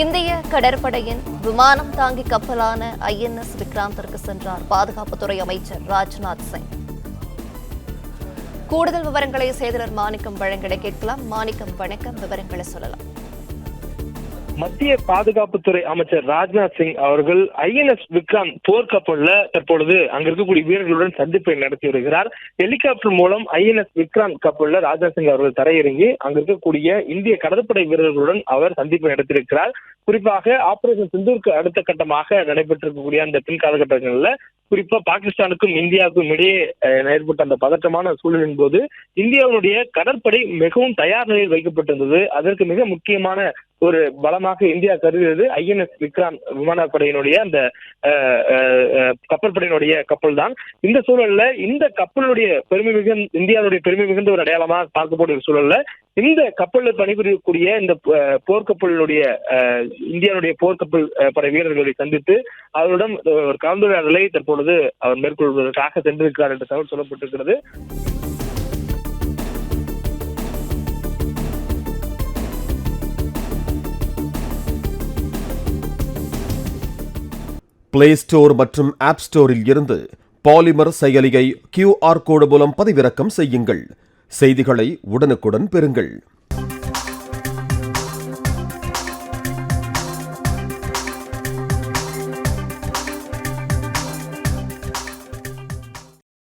இந்திய கடற்படையின் விமானம் தாங்கி கப்பலான INS விக்ராந்திற்கு சென்றார் பாதுகாப்புத்துறை அமைச்சர் ராஜ்நாத் சிங். கூடுதல் விவரங்களை செய்தியாளர் மாணிக்கம் வழங்கிட கேட்கலாம். மாணிக்கம், வணக்கம். விவரங்களை சொல்லலாம். மத்திய பாதுகாப்புத்துறை அமைச்சர் ராஜ்நாத் சிங் அவர்கள் INS விக்ராந்த் போர்க்கப்பல்ல தற்பொழுது அங்க இருக்கக்கூடிய வீரர்களுடன் சந்திப்பை நடத்தி வருகிறார். ஹெலிகாப்டர் மூலம் INS விக்ராந்த் கப்பல்ல ராஜ்நாத் சிங் அவர்கள் தரையிறங்கி அங்க இருக்கக்கூடிய இந்திய கடற்படை வீரர்களுடன் அவர் சந்திப்பை நடத்தியிருக்கிறார். குறிப்பாக ஆபரேஷன் சிந்தூருக்கு அடுத்த கட்டமாக நடைபெற்றிருக்கக்கூடிய அந்த பின் காலகட்டங்கள்ல குறிப்பா பாகிஸ்தானுக்கும் இந்தியாவுக்கும் இடையே ஏற்பட்ட அந்த பதற்றமான சூழலின் போது இந்தியாவுடைய கடற்படை மிகவும் தயார் நிலையில் வைக்கப்பட்டிருந்தது. அதற்கு மிக முக்கியமான ஒரு பலமாக இந்தியா கருதியது INS விக்ராந்த் விமானப்படையினுடைய அந்த கப்பல் படையினுடைய கப்பல் தான். இந்த சூழல்ல இந்த கப்பலுடைய பெருமை மிகுந்த இந்தியாவுடைய பெருமை மிகுந்த ஒரு அடையாளமாக பார்க்கக்கூடிய ஒரு சூழல்ல இந்த கப்பலில் பணிபுரியக்கூடிய இந்த போர்க்கப்பலுடைய இந்தியாவுடைய போர்க்கப்பல் படை வீரர்களை சந்தித்து அவரிடம் ஒரு கலந்துரையாடலை தற்பொழுது அவர் மேற்கொள்வதற்காக சென்றிருக்கிறார் என்ற தகவல் சொல்லப்பட்டிருக்கிறது. பிளே ஸ்டோர் மற்றும் ஆப் ஸ்டோரில் இருந்து பாலிமர் செயலியை QR கோடு மூலம் பதிவிறக்கம் செய்யுங்கள். செய்திகளை உடனுக்குடன் பெறுங்கள்.